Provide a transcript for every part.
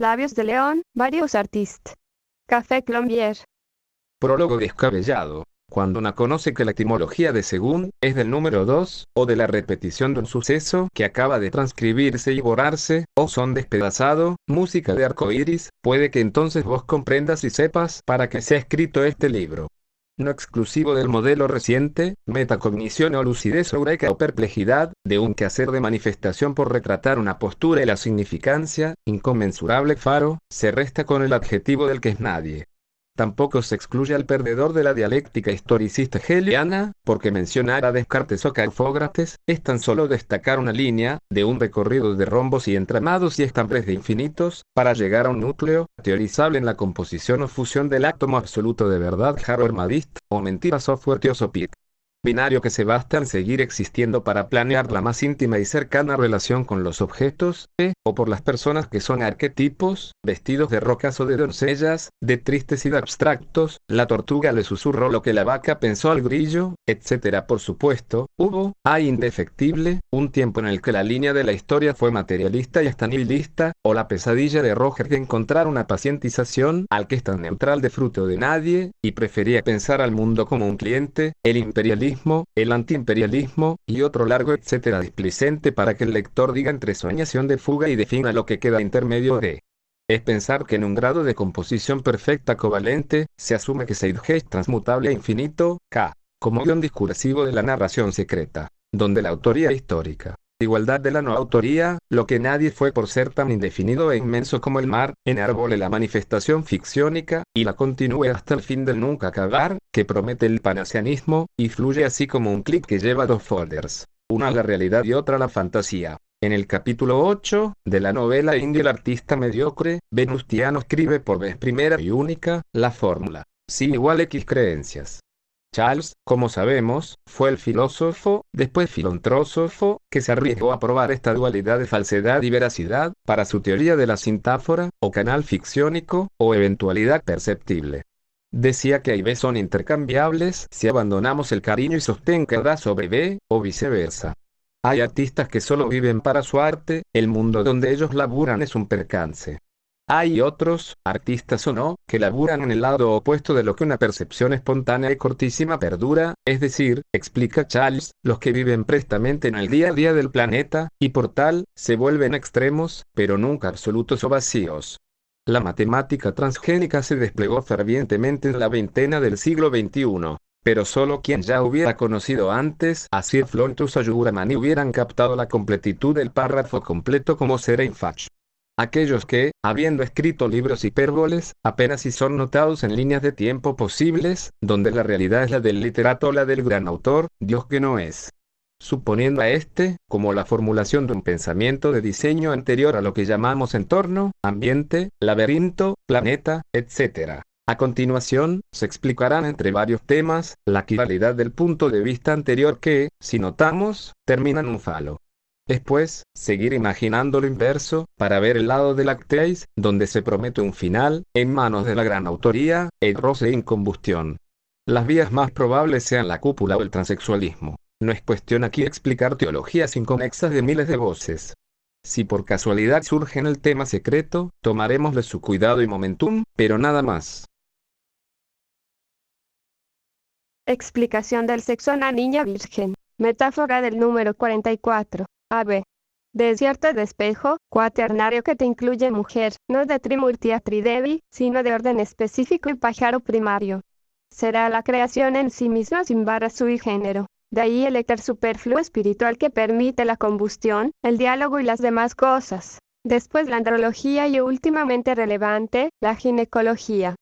Labios de león, varios artistas. Café Colombier. Prólogo descabellado. Cuando una conoce que la etimología de según es del número 2, o de la repetición de un suceso que acaba de transcribirse y borrarse, o son despedazado, música de arcoíris, puede que entonces vos comprendas y sepas para qué se ha escrito este libro. No exclusivo del modelo reciente, metacognición o lucidez eureka o perplejidad, de un quehacer de manifestación por retratar una postura y la significancia, inconmensurable faro, se resta con el adjetivo del que es nadie. Tampoco se excluye al perdedor de la dialéctica historicista hegeliana, porque mencionar a Descartes o Carfócrates es tan solo destacar una línea, de un recorrido de rombos y entramados y estambres de infinitos, para llegar a un núcleo, teorizable en la composición o fusión del átomo absoluto de verdad Harold Madist, o mentira software Teosophic. Binario que se basta en seguir existiendo para planear la más íntima y cercana relación con los objetos, o por las personas que son arquetipos, vestidos de rocas o de doncellas, de tristes y de abstractos, la tortuga le susurró lo que la vaca pensó al grillo, etc. Por supuesto, hay indefectible, un tiempo en el que la línea de la historia fue materialista y hasta nihilista, o la pesadilla de Roger de encontrar una pacientización al que es tan neutral de fruto de nadie, y prefería pensar al mundo como un cliente, el imperialismo, el antiimperialismo, y otro largo etcétera displicente para que el lector diga entre soñación de fuga y defina lo que queda intermedio de. Es pensar que en un grado de composición perfecta covalente, se asume que Seidge es transmutable a infinito, como guión discursivo de la narración secreta, donde la autoría histórica, igualdad de la no autoría, lo que nadie fue por ser tan indefinido e inmenso como el mar, enarbole la manifestación ficciónica, y la continúe hasta el fin del nunca acabar, que promete el panasianismo, y fluye así como un clic que lleva dos folders, una a la realidad y otra a la fantasía. En el capítulo 8, de la novela india El artista mediocre, Venustiano escribe por vez primera y única, la fórmula, sí igual X creencias. Charles, como sabemos, fue el filósofo, después filantrósofo, que se arriesgó a probar esta dualidad de falsedad y veracidad, para su teoría de la sintáfora, o canal ficciónico, o eventualidad perceptible. Decía que A y B son intercambiables si abandonamos el cariño y sostén que da sobre B, o viceversa. Hay artistas que solo viven para su arte, el mundo donde ellos laburan es un percance. Hay otros, artistas o no, que laburan en el lado opuesto de lo que una percepción espontánea y cortísima perdura, es decir, explica Charles, los que viven prestamente en el día a día del planeta, y por tal, se vuelven extremos, pero nunca absolutos o vacíos. La matemática transgénica se desplegó fervientemente en la veintena del siglo XXI. Pero solo quien ya hubiera conocido antes a Sir Flortus o Juramani hubieran captado la completitud del párrafo completo como Sereinfach. Aquellos que, habiendo escrito libros hipérboles, apenas si son notados en líneas de tiempo posibles, donde la realidad es la del literato o la del gran autor, Dios que no es. Suponiendo a este, como la formulación de un pensamiento de diseño anterior a lo que llamamos entorno, ambiente, laberinto, planeta, etc. A continuación, se explicarán entre varios temas, la equivalidad del punto de vista anterior que, si notamos, termina en un falo. Después, seguir imaginando lo inverso, para ver el lado del actéis, donde se promete un final, en manos de la gran autoría, el roce en combustión. Las vías más probables sean la cúpula o el transexualismo. No es cuestión aquí explicar teologías inconexas de miles de voces. Si por casualidad surge en el tema secreto, tomaremosle su cuidado y momentum, pero nada más. Explicación del sexo en la niña virgen. Metáfora del número 44. AB. Desierto de espejo, cuaternario que te incluye mujer, no de Trimurti a Tridevi, sino de orden específico y pájaro primario. Será la creación en sí misma sin barra sui género. De ahí el éter superfluo espiritual que permite la combustión, el diálogo y las demás cosas. Después la andrología y últimamente relevante, la ginecología.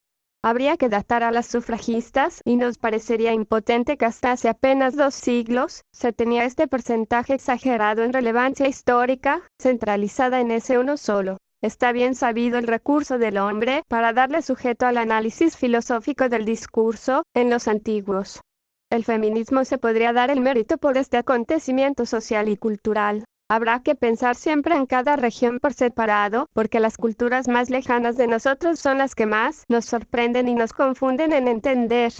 Habría que datar a las sufragistas y nos parecería impotente que hasta hace apenas 2 siglos se tenía este porcentaje exagerado en relevancia histórica, centralizada en ese uno solo. Está bien sabido el recurso del hombre para darle sujeto al análisis filosófico del discurso en los antiguos. El feminismo se podría dar el mérito por este acontecimiento social y cultural. Habrá que pensar siempre en cada región por separado, porque las culturas más lejanas de nosotros son las que más nos sorprenden y nos confunden en entender.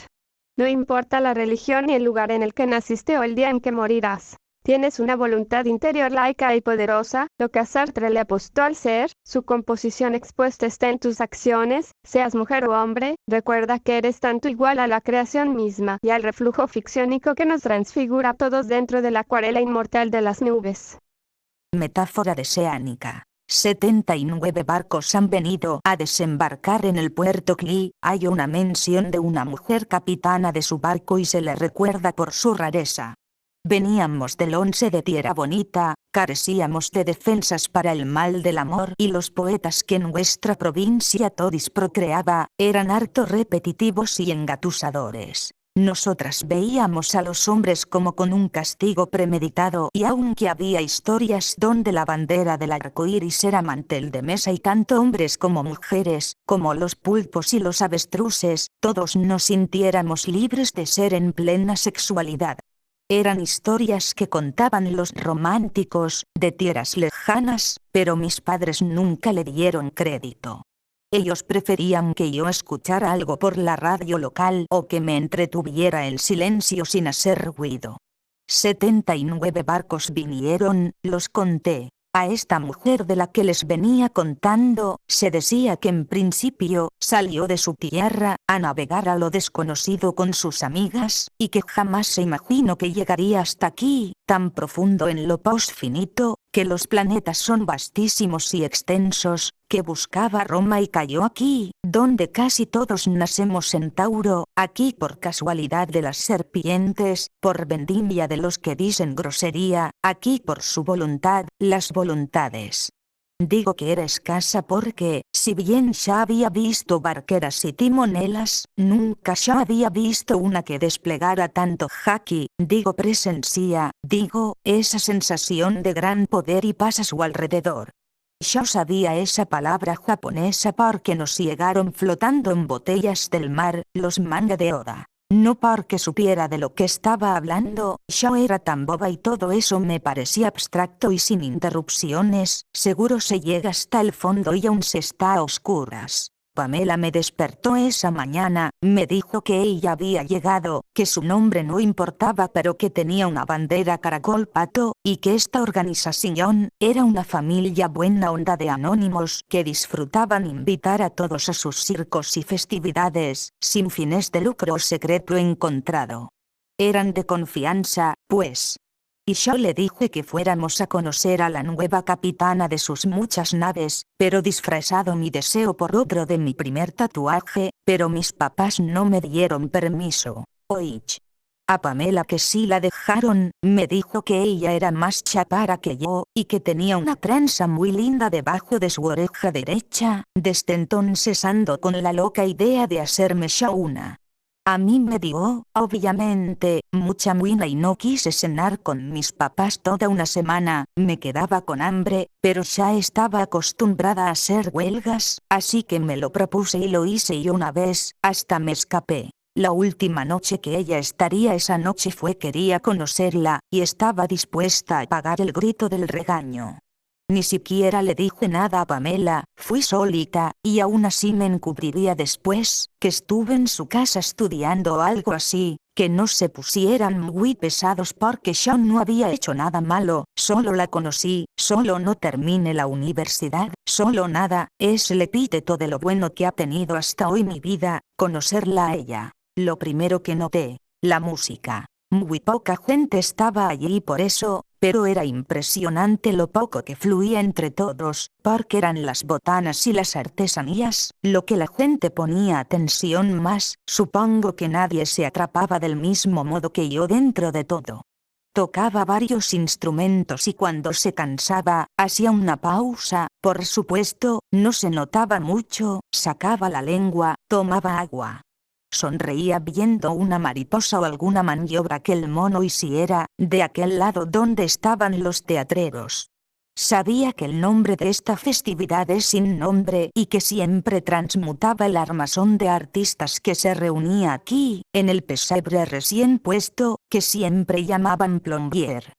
No importa la religión ni el lugar en el que naciste o el día en que morirás. Tienes una voluntad interior laica y poderosa, lo que a Sartre le apostó al ser, su composición expuesta está en tus acciones, seas mujer o hombre, recuerda que eres tanto igual a la creación misma y al reflujo ficciónico que nos transfigura a todos dentro de la acuarela inmortal de las nubes. Metáfora oceánica. 79 barcos han venido a desembarcar en el puerto Clee. Hay una mención de una mujer capitana de su barco y se le recuerda por su rareza. Veníamos del 11 de Tierra Bonita, carecíamos de defensas para el mal del amor y los poetas que en vuestra provincia todis procreaba, eran harto repetitivos y engatusadores. Nosotras veíamos a los hombres como con un castigo premeditado y aunque había historias donde la bandera del arco iris era mantel de mesa y tanto hombres como mujeres, como los pulpos y los avestruces, todos nos sintiéramos libres de ser en plena sexualidad. Eran historias que contaban los románticos, de tierras lejanas, pero mis padres nunca le dieron crédito. Ellos preferían que yo escuchara algo por la radio local o que me entretuviera en silencio sin hacer ruido. 79 barcos vinieron, los conté. A esta mujer de la que les venía contando, se decía que en principio salió de su tierra a navegar a lo desconocido con sus amigas, y que jamás se imaginó que llegaría hasta aquí, tan profundo en lo posfinito, que los planetas son vastísimos y extensos, que buscaba Roma y cayó aquí, donde casi todos nacemos en Tauro, aquí por casualidad de las serpientes, por vendimia de los que dicen grosería, aquí por su voluntad, las voluntades. Digo que era escasa porque, si bien ya había visto barqueras y timonelas, nunca ya había visto una que desplegara tanto haki, digo presencia, digo, esa sensación de gran poder y paz a su alrededor. Yo sabía esa palabra japonesa porque nos llegaron flotando en botellas del mar, los manga de Oda. No porque supiera de lo que estaba hablando, yo era tan boba y todo eso me parecía abstracto y sin interrupciones, seguro se llega hasta el fondo y aún se está a oscuras. Pamela me despertó esa mañana, me dijo que ella había llegado, que su nombre no importaba pero que tenía una bandera caracol pato, y que esta organización era una familia buena onda de anónimos que disfrutaban invitar a todos a sus circos y festividades, sin fines de lucro o secreto encontrado. Eran de confianza, pues. Y yo le dije que fuéramos a conocer a la nueva capitana de sus muchas naves, pero disfrazado mi deseo por otro de mi primer tatuaje, pero mis papás no me dieron permiso. Oich. A Pamela que sí la dejaron, me dijo que ella era más chaparra que yo, y que tenía una trenza muy linda debajo de su oreja derecha, desde entonces ando con la loca idea de hacerme yo una. A mí me dio, obviamente, mucha muina y no quise cenar con mis papás toda una semana, me quedaba con hambre, pero ya estaba acostumbrada a hacer huelgas, así que me lo propuse y lo hice y una vez, hasta me escapé. La última noche que ella estaría esa noche quería conocerla, y estaba dispuesta a pagar el grito del regaño. Ni siquiera le dije nada a Pamela, fui solita, y aún así me encubriría después, que estuve en su casa estudiando o algo así, que no se pusieran muy pesados porque yo no había hecho nada malo, solo la conocí, solo no terminé la universidad, solo nada, es el epíteto de lo bueno que ha tenido hasta hoy mi vida, conocerla a ella. Lo primero que noté, la música. Muy poca gente estaba allí por eso, pero era impresionante lo poco que fluía entre todos, porque eran las botanas y las artesanías, lo que la gente ponía atención más, supongo que nadie se atrapaba del mismo modo que yo dentro de todo. Tocaba varios instrumentos y cuando se cansaba, hacía una pausa, por supuesto, no se notaba mucho, sacaba la lengua, tomaba agua. Sonreía viendo una mariposa o alguna maniobra que el mono hiciera, de aquel lado donde estaban los teatreros. Sabía que el nombre de esta festividad es sin nombre y que siempre transmutaba el armazón de artistas que se reunía aquí, en el pesebre recién puesto, que siempre llamaban Plombier.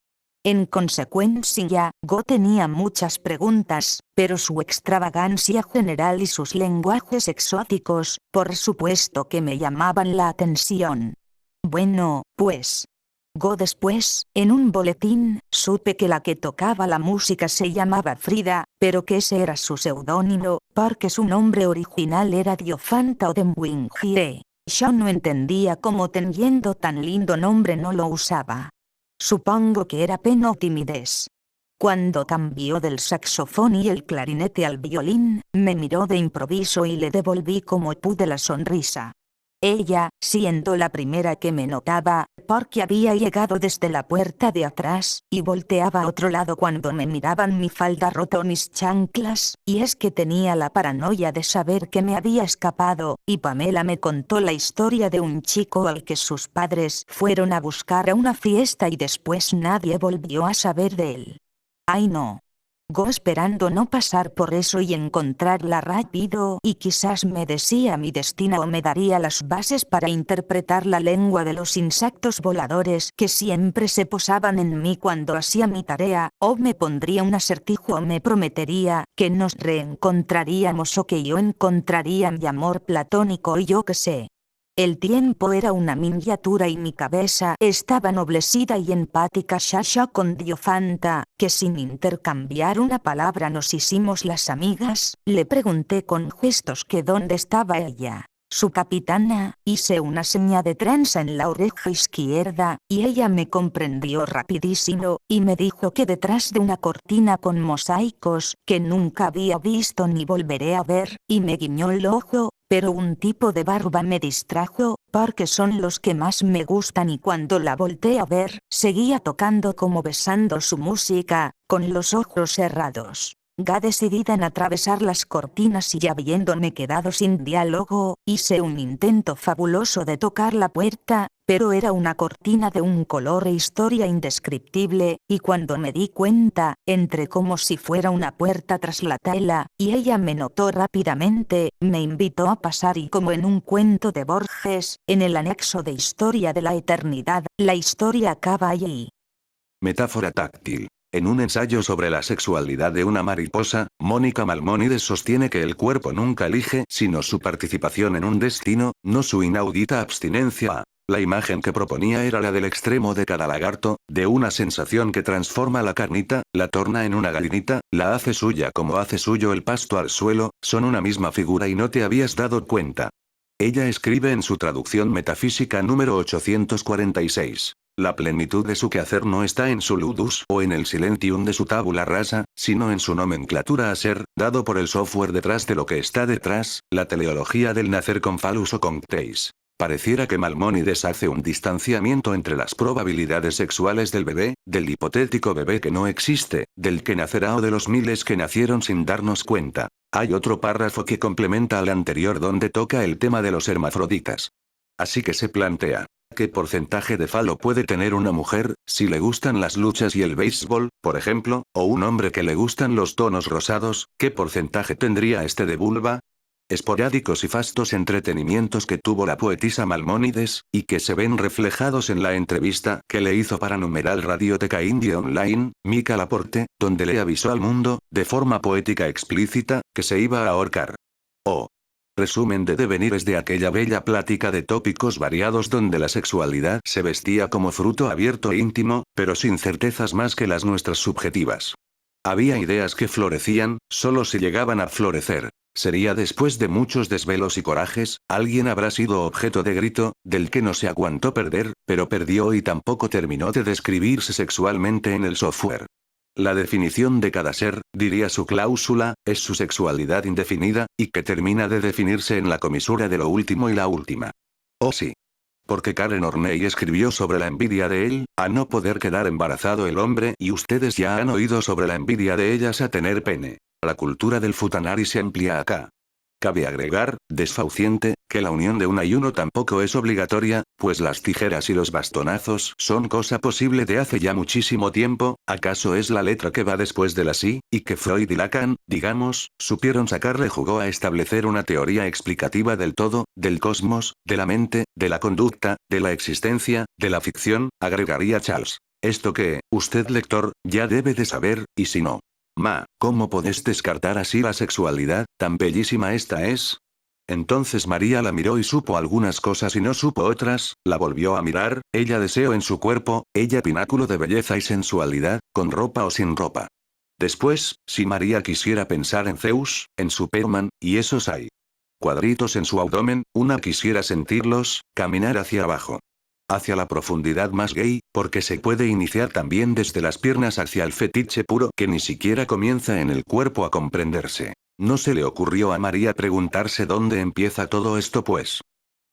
En consecuencia, Go tenía muchas preguntas, pero su extravagancia general y sus lenguajes exóticos, por supuesto que me llamaban la atención. Bueno, pues, Después, en un boletín, supe que la que tocaba la música se llamaba Frida, pero que ese era su seudónimo, porque su nombre original era Diofanta Odemwingie. Yo no entendía cómo teniendo tan lindo nombre no lo usaba. Supongo que era pena o timidez. Cuando cambió del saxofón y el clarinete al violín, me miró de improviso y le devolví como pude la sonrisa. Ella, siendo la primera que me notaba, porque había llegado desde la puerta de atrás, y volteaba a otro lado cuando me miraban mi falda rota o mis chanclas, y es que tenía la paranoia de saber que me había escapado, y Pamela me contó la historia de un chico al que sus padres fueron a buscar a una fiesta y después nadie volvió a saber de él. Ay no. Esperando no pasar por eso y encontrarla rápido, y quizás me decía mi destino o me daría las bases para interpretar la lengua de los insectos voladores que siempre se posaban en mí cuando hacía mi tarea, o me pondría un acertijo o me prometería que nos reencontraríamos o que yo encontraría mi amor platónico y yo qué sé. El tiempo era una miniatura y mi cabeza estaba ennoblecida y empática ya con Diofanta, que sin intercambiar una palabra nos hicimos las amigas. Le pregunté con gestos que dónde estaba ella. Su capitana, hice una seña de trenza en la oreja izquierda, y ella me comprendió rapidísimo, y me dijo que detrás de una cortina con mosaicos, que nunca había visto ni volveré a ver, y me guiñó el ojo, pero un tipo de barba me distrajo, porque son los que más me gustan y cuando la volteé a ver, seguía tocando como besando su música, con los ojos cerrados. Decidida en atravesar las cortinas y habiéndome quedado sin diálogo, hice un intento fabuloso de tocar la puerta, pero era una cortina de un color e historia indescriptible, y cuando me di cuenta, entré como si fuera una puerta tras la tela, y ella me notó rápidamente, me invitó a pasar y como en un cuento de Borges, en el anexo de Historia de la Eternidad, la historia acaba allí. Metáfora táctil. En un ensayo sobre la sexualidad de una mariposa, Mónica Maimónides sostiene que el cuerpo nunca elige sino su participación en un destino, no su inaudita abstinencia. La imagen que proponía era la del extremo de cada lagarto, de una sensación que transforma la carnita, la torna en una gallinita, la hace suya como hace suyo el pasto al suelo, son una misma figura y no te habías dado cuenta. Ella escribe en su traducción metafísica número 846. La plenitud de su quehacer no está en su ludus o en el silentium de su tabula rasa, sino en su nomenclatura a ser, dado por el software detrás de lo que está detrás, la teleología del nacer con phallus o con cteis. Pareciera que Maimónides hace un distanciamiento entre las probabilidades sexuales del bebé, del hipotético bebé que no existe, del que nacerá o de los miles que nacieron sin darnos cuenta. Hay otro párrafo que complementa al anterior donde toca el tema de los hermafroditas. Así que se plantea. ¿Qué porcentaje de falo puede tener una mujer, si le gustan las luchas y el béisbol, por ejemplo, o un hombre que le gustan los tonos rosados, qué porcentaje tendría este de vulva? Esporádicos y fastos entretenimientos que tuvo la poetisa Maimónides, y que se ven reflejados en la entrevista que le hizo para Numeral Radioteca India Online, Mika Laporte, donde le avisó al mundo, de forma poética explícita, que se iba a ahorcar. Resumen de devenires de aquella bella plática de tópicos variados donde la sexualidad se vestía como fruto abierto e íntimo, pero sin certezas más que las nuestras subjetivas. Había ideas que florecían, solo si llegaban a florecer. Sería después de muchos desvelos y corajes, alguien habrá sido objeto de grito, del que no se aguantó perder, pero perdió y tampoco terminó de describirse sexualmente en el software. La definición de cada ser, diría su cláusula, es su sexualidad indefinida, y que termina de definirse en la comisura de lo último y la última. Oh sí. Porque Karen Horney escribió sobre la envidia de él, a no poder quedar embarazado el hombre y ustedes ya han oído sobre la envidia de ellas a tener pene. La cultura del futanari se amplía acá. Cabe agregar, desfauciente, que la unión de una y uno tampoco es obligatoria, pues las tijeras y los bastonazos son cosa posible de hace ya muchísimo tiempo, acaso es la letra que va después de la sí, y que Freud y Lacan, digamos, supieron sacarle jugo a establecer una teoría explicativa del todo, del cosmos, de la mente, de la conducta, de la existencia, de la ficción, agregaría Charles. Esto que, usted lector, ya debe de saber, y si no. ¿Cómo podés descartar así la sexualidad, tan bellísima esta es? Entonces María la miró y supo algunas cosas y no supo otras, la volvió a mirar, ella deseo en su cuerpo, ella pináculo de belleza y sensualidad, con ropa o sin ropa. Después, si María quisiera pensar en Zeus, en Superman, y esos hay cuadritos en su abdomen, una quisiera sentirlos, caminar hacia abajo. Hacia la profundidad más gay, porque se puede iniciar también desde las piernas hacia el fetiche puro que ni siquiera comienza en el cuerpo a comprenderse. No se le ocurrió a María preguntarse dónde empieza todo esto pues.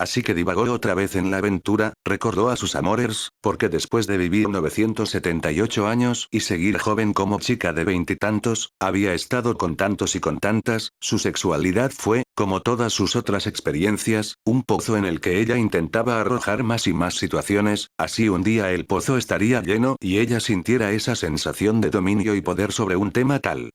Así que divagó otra vez en la aventura, recordó a sus amores, porque después de vivir 978 años y seguir joven como chica de veintitantos, había estado con tantos y con tantas, su sexualidad fue, como todas sus otras experiencias, un pozo en el que ella intentaba arrojar más y más situaciones, así un día el pozo estaría lleno y ella sintiera esa sensación de dominio y poder sobre un tema tal.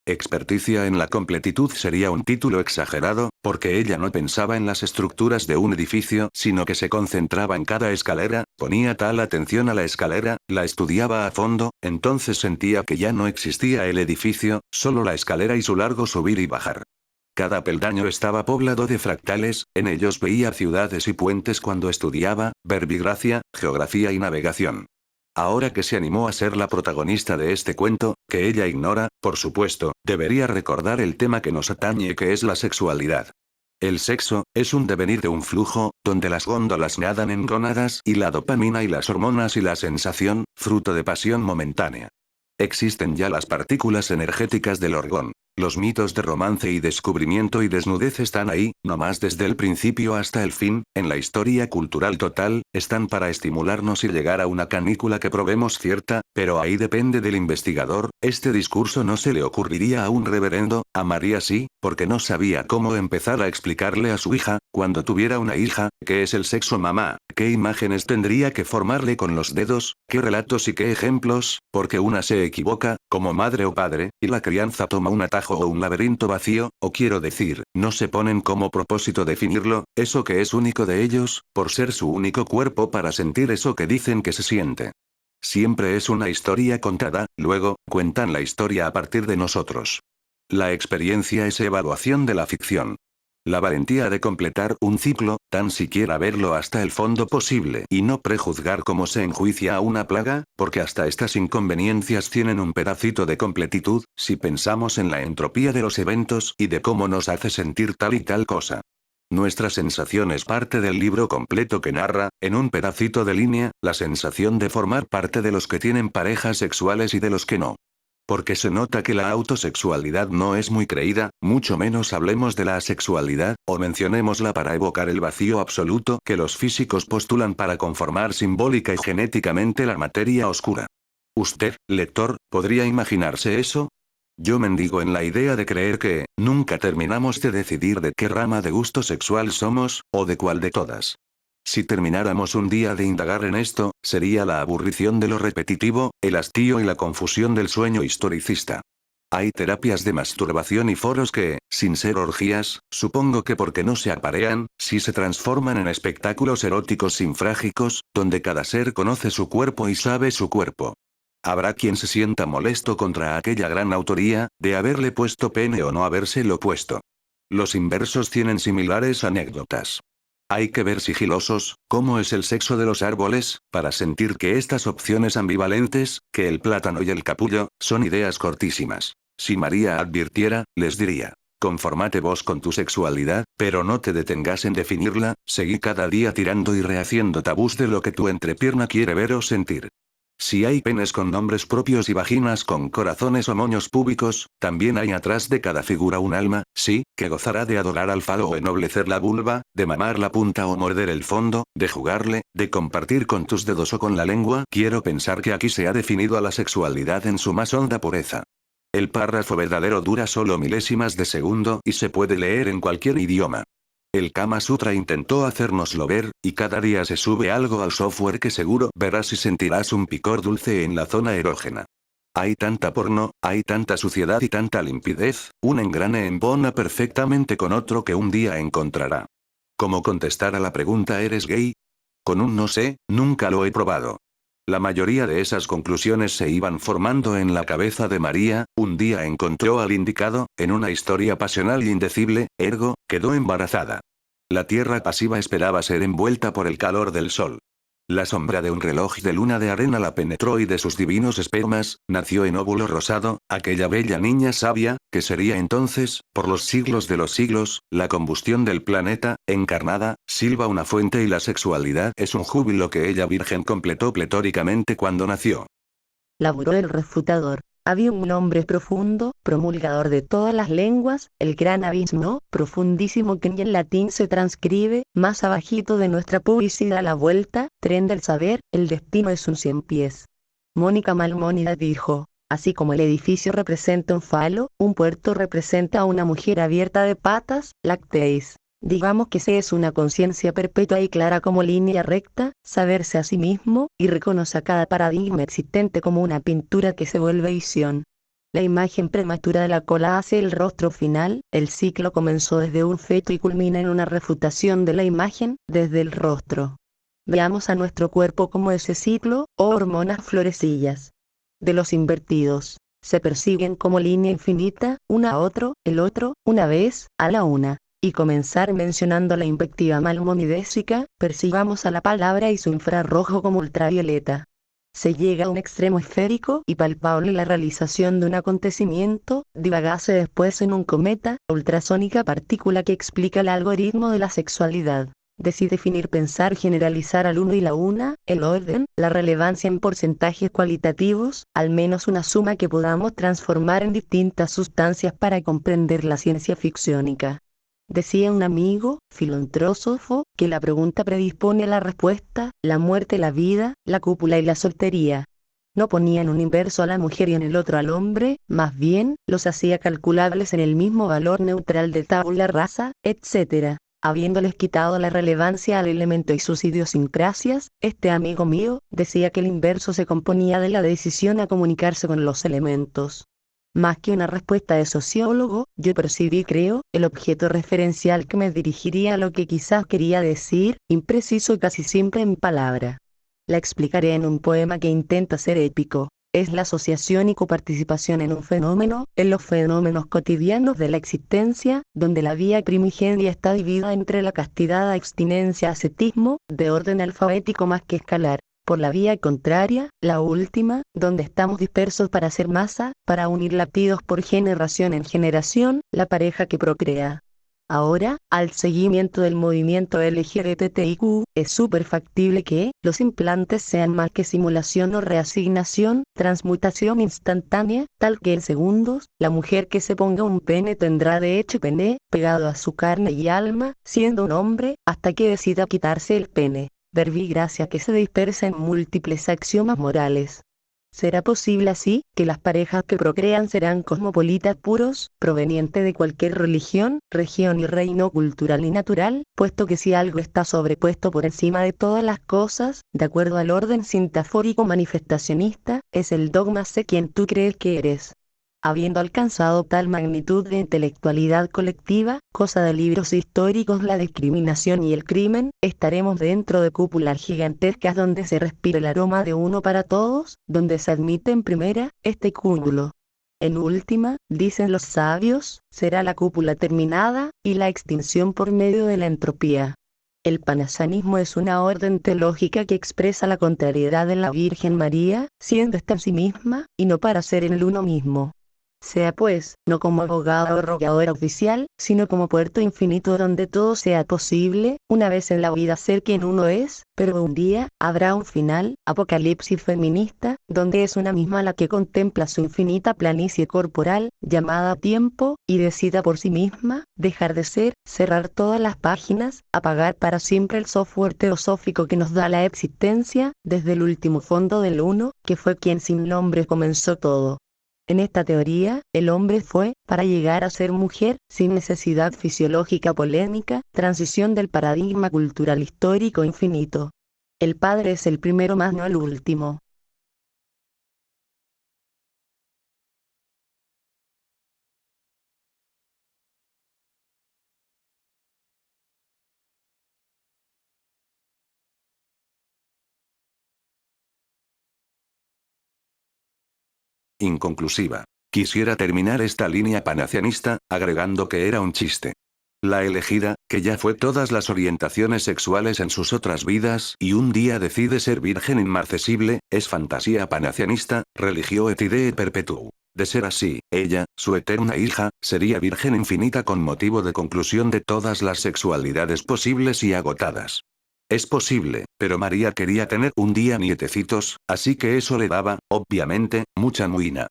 Experticia en la completitud sería un título exagerado, porque ella no pensaba en las estructuras de un edificio, sino que se concentraba en cada escalera, ponía tal atención a la escalera, la estudiaba a fondo, entonces sentía que ya no existía el edificio, solo la escalera y su largo subir y bajar. Cada peldaño estaba poblado de fractales, en ellos veía ciudades y puentes cuando estudiaba, verbigracia, geografía y navegación. Ahora que se animó a ser la protagonista de este cuento, que ella ignora, por supuesto, debería recordar el tema que nos atañe que es la sexualidad. El sexo, es un devenir de un flujo, donde las góndolas nadan en gónadas y la dopamina y las hormonas y la sensación, fruto de pasión momentánea. Existen ya las partículas energéticas del orgón. Los mitos de romance y descubrimiento y desnudez están ahí, no más desde el principio hasta el fin, en la historia cultural total, están para estimularnos y llegar a una canícula que probemos cierta, pero ahí depende del investigador, este discurso no se le ocurriría a un reverendo, a María sí, porque no sabía cómo empezar a explicarle a su hija, cuando tuviera una hija, qué es el sexo mamá, qué imágenes tendría que formarle con los dedos, qué relatos y qué ejemplos, porque una se equivoca, como madre o padre, y la crianza toma un atajo o un laberinto vacío, o quiero decir, no se ponen como propósito definirlo, eso que es único de ellos, por ser su único cuerpo para sentir eso que dicen que se siente. Siempre es una historia contada, luego, cuentan la historia a partir de nosotros. La experiencia es evaluación de la ficción. La valentía de completar un ciclo, tan siquiera verlo hasta el fondo posible y no prejuzgar cómo se enjuicia a una plaga, porque hasta estas inconveniencias tienen un pedacito de completitud, si pensamos en la entropía de los eventos y de cómo nos hace sentir tal y tal cosa. Nuestra sensación es parte del libro completo que narra, en un pedacito de línea, la sensación de formar parte de los que tienen parejas sexuales y de los que no. Porque se nota que la autosexualidad no es muy creída, mucho menos hablemos de la asexualidad, o mencionémosla para evocar el vacío absoluto que los físicos postulan para conformar simbólica y genéticamente la materia oscura. Usted, lector, ¿podría imaginarse eso? Yo mendigo en la idea de creer que, nunca terminamos de decidir de qué rama de gusto sexual somos, o de cuál de todas. Si termináramos un día de indagar en esto, sería la aburrición de lo repetitivo, el hastío y la confusión del sueño historicista. Hay terapias de masturbación y foros que, sin ser orgías, supongo que porque no se aparean, sí se transforman en espectáculos eróticos sinfrágicos, donde cada ser conoce su cuerpo y sabe su cuerpo. Habrá quien se sienta molesto contra aquella gran autoría, de haberle puesto pene o no habérselo puesto. Los inversos tienen similares anécdotas. Hay que ver sigilosos, cómo es el sexo de los árboles, para sentir que estas opciones ambivalentes, que el plátano y el capullo, son ideas cortísimas. Si María advirtiera, les diría: conformate vos con tu sexualidad, pero no te detengas en definirla, seguí cada día tirando y rehaciendo tabús de lo que tu entrepierna quiere ver o sentir. Si hay penes con nombres propios y vaginas con corazones o moños púbicos, también hay atrás de cada figura un alma, sí, que gozará de adorar al falo o ennoblecer la vulva, de mamar la punta o morder el fondo, de jugarle, de compartir con tus dedos o con la lengua. Quiero pensar que aquí se ha definido a la sexualidad en su más honda pureza. El párrafo verdadero dura solo milésimas de segundo y se puede leer en cualquier idioma. El Kama Sutra intentó hacérnoslo ver, y cada día se sube algo al software que seguro verás y sentirás un picor dulce en la zona erógena. Hay tanta porno, hay tanta suciedad y tanta limpidez, un engrane embona perfectamente con otro que un día encontrará. ¿Cómo contestar a la pregunta ¿eres gay? Con un no sé, nunca lo he probado. La mayoría de esas conclusiones se iban formando en la cabeza de María, un día encontró al indicado, en una historia pasional y indecible, ergo, quedó embarazada. La tierra pasiva esperaba ser envuelta por el calor del sol. La sombra de un reloj de luna de arena la penetró y de sus divinos espermas, nació en óvulo rosado, aquella bella niña sabia, que sería entonces, por los siglos de los siglos, la combustión del planeta, encarnada, silba una fuente y la sexualidad es un júbilo que ella virgen completó pletóricamente cuando nació. Laburó el refutador. Había un hombre profundo, promulgador de todas las lenguas, el gran abismo, profundísimo que ni en latín se transcribe, más abajito de nuestra publicidad a la vuelta, tren del saber, el destino es un cien pies. Mónica Malmónida dijo, así como el edificio representa un falo, un puerto representa a una mujer abierta de patas, lacteis. Digamos que se es una conciencia perpetua y clara como línea recta, saberse a sí mismo, y reconoce a cada paradigma existente como una pintura que se vuelve visión. La imagen prematura de la cola hace el rostro final, el ciclo comenzó desde un feto y culmina en una refutación de la imagen, desde el rostro. Veamos a nuestro cuerpo como ese ciclo, o hormonas florecillas. De los invertidos, se persiguen como línea infinita, una a otro, el otro, una vez, a la una. Y comenzar mencionando la invectiva malmonidésica, persigamos a la palabra y su infrarrojo como ultravioleta. Se llega a un extremo esférico y palpable la realización de un acontecimiento, divagase después en un cometa, ultrasónica partícula que explica el algoritmo de la sexualidad. Decide definir, pensar, generalizar al uno y la una, el orden, la relevancia en porcentajes cualitativos, al menos una suma que podamos transformar en distintas sustancias para comprender la ciencia ficciónica. Decía un amigo, filantrósofo, que la pregunta predispone a la respuesta, la muerte, la vida, la cópula y la soltería. No ponía en un inverso a la mujer y en el otro al hombre, más bien, los hacía calculables en el mismo valor neutral de tabula rasa, etc. Habiéndoles quitado la relevancia al elemento y sus idiosincrasias, este amigo mío, decía que el inverso se componía de la decisión a comunicarse con los elementos. Más que una respuesta de sociólogo, yo percibí, creo, el objeto referencial que me dirigiría a lo que quizás quería decir, impreciso y casi siempre en palabra. La explicaré en un poema que intenta ser épico. Es la asociación y coparticipación en un fenómeno, en los fenómenos cotidianos de la existencia, donde la vía primigenia está dividida entre la castidad, abstinencia, ascetismo, de orden alfabético más que escalar. Por la vía contraria, la última, donde estamos dispersos para hacer masa, para unir latidos por generación en generación, la pareja que procrea. Ahora, al seguimiento del movimiento LGBTIQ, es súper factible que los implantes sean más que simulación o reasignación, transmutación instantánea, tal que en segundos, la mujer que se ponga un pene tendrá de hecho pene, pegado a su carne y alma, siendo un hombre, hasta que decida quitarse el pene. Verbigracia que se dispersa en múltiples axiomas morales. ¿Será posible así, que las parejas que procrean serán cosmopolitas puros, provenientes de cualquier religión, región y reino cultural y natural, puesto que si algo está sobrepuesto por encima de todas las cosas, de acuerdo al orden sintafórico manifestacionista, es el dogma sé quién tú crees que eres? Habiendo alcanzado tal magnitud de intelectualidad colectiva, cosa de libros históricos, la discriminación y el crimen, estaremos dentro de cúpulas gigantescas donde se respira el aroma de uno para todos, donde se admite en primera, este cúmulo. En última, dicen los sabios, será la cúpula terminada, y la extinción por medio de la entropía. El panasanismo es una orden teológica que expresa la contrariedad de la Virgen María, siendo esta en sí misma, y no para ser en el uno mismo. Sea pues, no como abogada o rogadora oficial, sino como puerto infinito donde todo sea posible, una vez en la vida ser quien uno es, pero un día, habrá un final, apocalipsis feminista, donde es una misma la que contempla su infinita planicie corporal, llamada tiempo, y decida por sí misma, dejar de ser, cerrar todas las páginas, apagar para siempre el software teosófico que nos da la existencia, desde el último fondo del uno, que fue quien sin nombre comenzó todo. En esta teoría, el hombre fue, para llegar a ser mujer, sin necesidad fisiológica polémica, transición del paradigma cultural histórico infinito. El padre es el primero más no el último. inconclusiva. Quisiera terminar esta línea panaceanista, agregando que era un chiste. La elegida, que ya fue todas las orientaciones sexuales en sus otras vidas y un día decide ser virgen inmarcesible, es fantasía panaceanista, religio et idee perpetuum. De ser así, ella, su eterna hija, sería virgen infinita con motivo de conclusión de todas las sexualidades posibles y agotadas. Es posible, pero María quería tener un día nietecitos, así que eso le daba, obviamente, mucha muina.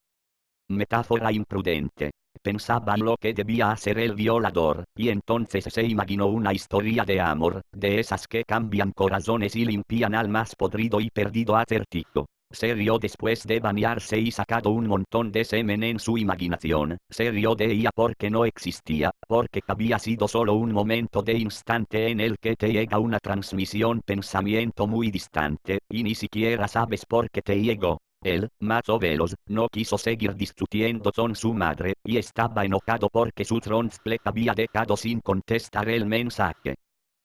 Metáfora imprudente. Pensaba en lo que debía hacer el violador, y entonces se imaginó una historia de amor, de esas que cambian corazones y limpian al más podrido y perdido acertijo. Se rió después de bañarse y sacado un montón de semen en su imaginación. Se rió de ella porque no existía, porque había sido solo un momento de instante en el que te llega una transmisión pensamiento muy distante, y ni siquiera sabes por qué te llegó. Él, más o menos, no quiso seguir discutiendo con su madre, y estaba enojado porque su tronzle había dejado sin contestar el mensaje.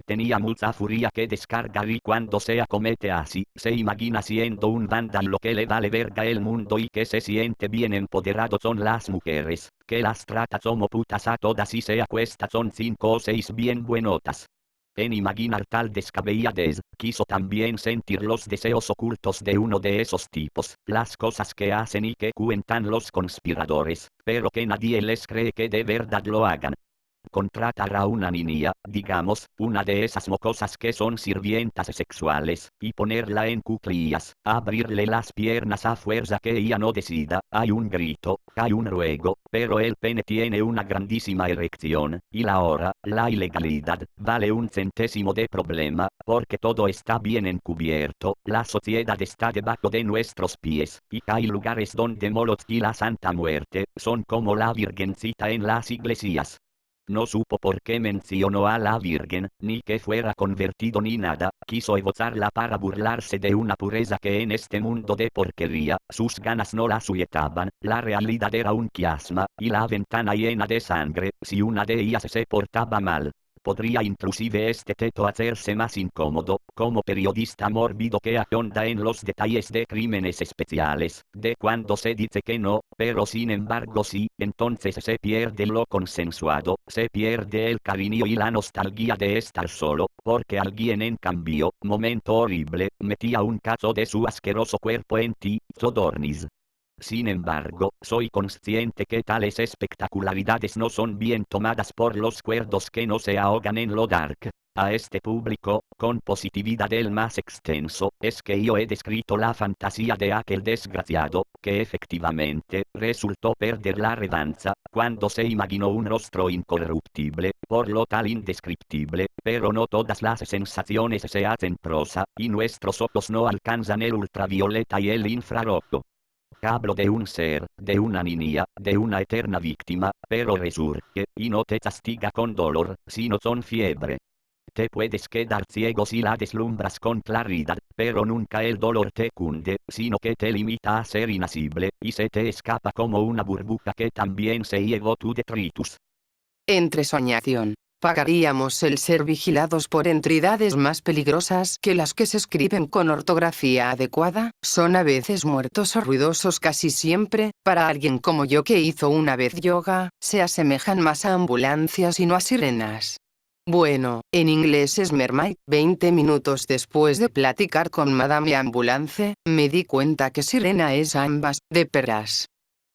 Tenía mucha furia que descargar y cuando se acomete así, se imagina siendo un vándalo que le vale verga el mundo y que se siente bien empoderado con las mujeres, que las trata como putas a todas y se acuesta con 5 o 6 bien buenotas. En imaginar tal descabelladez, quiso también sentir los deseos ocultos de uno de esos tipos, las cosas que hacen y que cuentan los conspiradores, pero que nadie les cree que de verdad lo hagan. Contratar a una niña, digamos, una de esas mocosas que son sirvientas sexuales, y ponerla en cuclillas, abrirle las piernas a fuerza que ella no decida, hay un grito, hay un ruego, pero el pene tiene una grandísima erección, y la hora, la ilegalidad, vale un centésimo de problema, porque todo está bien encubierto, la sociedad está debajo de nuestros pies, y hay lugares donde Moloch y la Santa Muerte, son como la Virgencita en las iglesias. No supo por qué mencionó a la Virgen, ni que fuera convertido ni nada, quiso evocharla para burlarse de una pureza que en este mundo de porquería, sus ganas no la sujetaban, la realidad era un quiasma, y la ventana llena de sangre, si una de ellas se portaba mal. Podría inclusive este teto hacerse más incómodo, como periodista mórbido que ahonda en los detalles de crímenes especiales, de cuando se dice que no, pero sin embargo sí, entonces se pierde lo consensuado, se pierde el cariño y la nostalgia de estar solo, porque alguien en cambio, momento horrible, metía un cacho de su asqueroso cuerpo en ti, Sodornis. Sin embargo, soy consciente que tales espectacularidades no son bien tomadas por los cuerdos que no se ahogan en lo dark. A este público, con positividad el más extenso, es que yo he descrito la fantasía de aquel desgraciado, que efectivamente, resultó perder la revancha, cuando se imaginó un rostro incorruptible, por lo tal indescriptible, pero no todas las sensaciones se hacen prosa, y nuestros ojos no alcanzan el ultravioleta y el infrarrojo. Hablo de un ser, de una niña, de una eterna víctima, pero resurge, y no te castiga con dolor, sino con fiebre. Te puedes quedar ciego si la deslumbras con claridad, pero nunca el dolor te cunde, sino que te limita a ser inasible, y se te escapa como una burbuja que también se llevó tu detritus. Entre soñación. Pagaríamos el ser vigilados por entidades más peligrosas que las que se escriben con ortografía adecuada, son a veces muertos o ruidosos casi siempre, para alguien como yo que hizo una vez yoga, se asemejan más a ambulancias y no a sirenas. Bueno, en inglés es mermaid. 20 minutos después de platicar con Madame Ambulance, me di cuenta que sirena es ambas, de perras.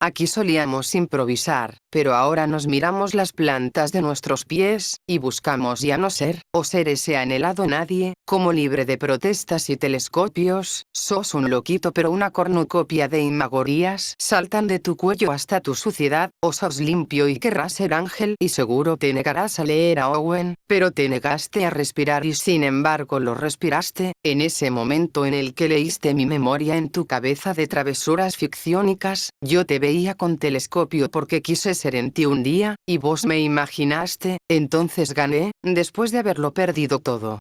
Aquí solíamos improvisar, pero ahora nos miramos las plantas de nuestros pies, y buscamos ya no ser, o ser ese anhelado nadie, como libre de protestas y telescopios. Sos un loquito pero una cornucopia de imagorías saltan de tu cuello hasta tu suciedad, o sos limpio y querrás ser ángel y seguro te negarás a leer a Owen, pero te negaste a respirar y sin embargo lo respiraste, en ese momento en el que leíste mi memoria en tu cabeza de travesuras ficciónicas, yo te veía con telescopio porque quise ser en ti un día, y vos me imaginaste, entonces gané, después de haberlo perdido todo.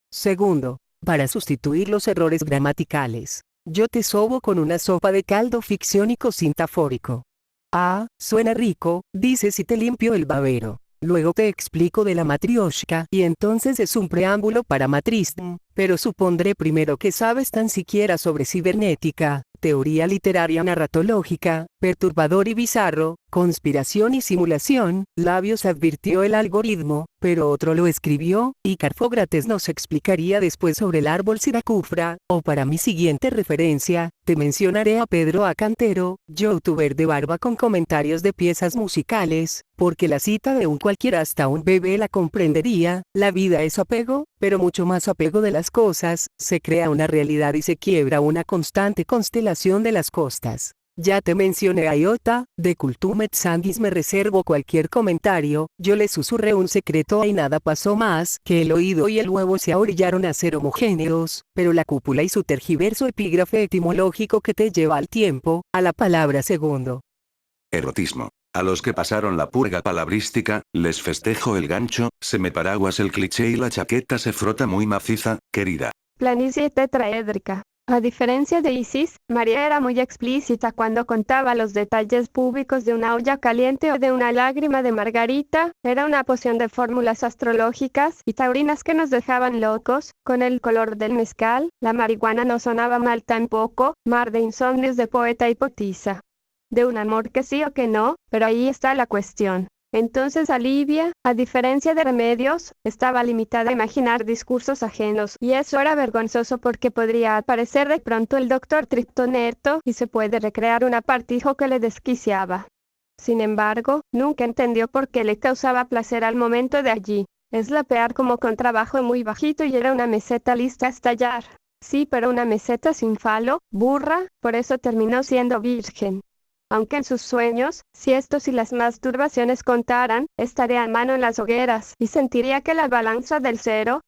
Segundo, para sustituir los errores gramaticales, yo te sobo con una sopa de caldo ficciónico sintafórico. Ah, suena rico, dices y te limpio el babero. Luego te explico de la matrioshka y entonces es un preámbulo para Matristm, pero supondré primero que sabes tan siquiera sobre cibernética, teoría literaria narratológica, perturbador y bizarro, conspiración y simulación, Labios advirtió el algoritmo, pero otro lo escribió, y Carfócrates nos explicaría después sobre el árbol Siracufra, o para mi siguiente referencia, te mencionaré a Pedro A. Cantero, youtuber de barba con comentarios de piezas musicales, porque la cita de un cualquiera hasta un bebé la comprendería, la vida es apego, pero mucho más apego de las cosas, se crea una realidad y se quiebra una constante constelación de las costas. Ya te mencioné a Iota, de Cultumet Sanguis me reservo cualquier comentario, yo le susurré un secreto y nada pasó más que el oído y el huevo se ahorillaron a ser homogéneos, pero la cúpula y su tergiverso epígrafe etimológico que te lleva al tiempo, a la palabra segundo. Erotismo. A los que pasaron la purga palabrística, les festejo el gancho, se me paraguas el cliché y la chaqueta se frota muy maciza, querida. Planicie tetraédrica. A diferencia de Isis, María era muy explícita cuando contaba los detalles públicos de una olla caliente o de una lágrima de margarita, era una poción de fórmulas astrológicas y taurinas que nos dejaban locos, con el color del mezcal, la marihuana no sonaba mal tampoco, mar de insomnios de poeta y poetisa. De un amor que sí o que no, pero ahí está la cuestión. Entonces Alivia, a diferencia de Remedios, estaba limitada a imaginar discursos ajenos, y eso era vergonzoso porque podría aparecer de pronto el doctor Triptoneto y se puede recrear un apartijo que le desquiciaba. Sin embargo, nunca entendió por qué le causaba placer al momento de allí. Eslapear como con trabajo muy bajito y era una meseta lista a estallar. Sí, pero una meseta sin falo, burra, por eso terminó siendo virgen. Aunque en sus sueños, si estos y las masturbaciones contaran, estaría a mano en las hogueras, y sentiría que la balanza del 0,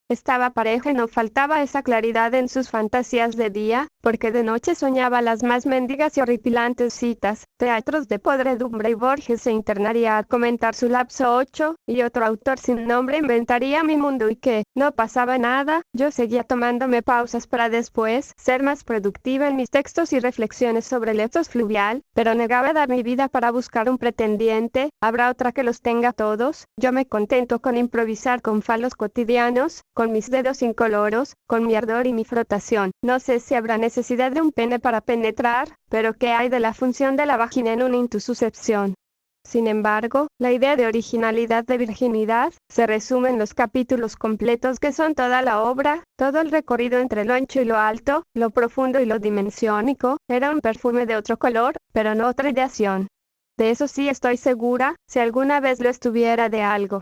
estaba pareja y no faltaba esa claridad en sus fantasías de día, porque de noche soñaba las más mendigas y horripilantes citas, teatros de podredumbre y Borges se internaría a comentar su lapso 8, y otro autor sin nombre inventaría mi mundo y que, no pasaba nada, yo seguía tomándome pausas para después, ser más productiva en mis textos y reflexiones sobre el ethos fluvial, pero negaba dar mi vida para buscar un pretendiente, habrá otra que los tenga todos, yo me contento con improvisar con falos cotidianos, con mis dedos incoloros, con mi ardor y mi frotación, no sé si habrá necesidad de un pene para penetrar, pero ¿qué hay de la función de la vagina en una intususcepción? Sin embargo, la idea de originalidad de virginidad se resume en los capítulos completos que son toda la obra, todo el recorrido entre lo ancho y lo alto, lo profundo y lo dimensiónico, era un perfume de otro color, pero no otra ideación. De eso sí estoy segura, si alguna vez lo estuviera de algo.